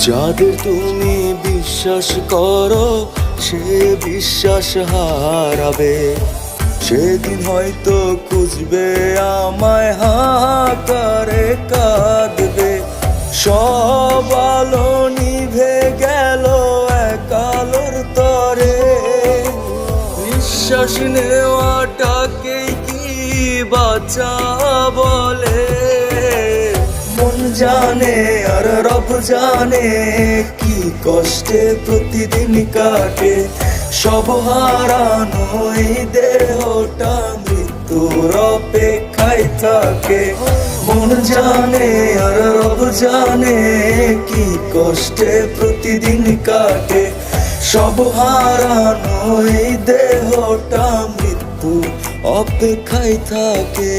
যাদের তুমি বিশ্বাস করো সে বিশ্বাস হারাবে, সেদিন হয়তো খুঁজবে আমায়, হাহাকারে কাঁদবে। সব আলো নিভে গেল এক আলোর তরে, নিঃশ্বাস নেওয়াটাকেই কি বাঁচা বলে? মন জানে আর রব জানে কি কষ্টে প্রতিদিন কাটে, সব হারানো এই দেহটা মৃত্যুর অপেক্ষায় থাকে। মন জানে আর রব জানে কি কষ্টে প্রতিদিন কাটে, সব হারানো এই দেহটা মৃত্যুর অপেক্ষায় থাকে।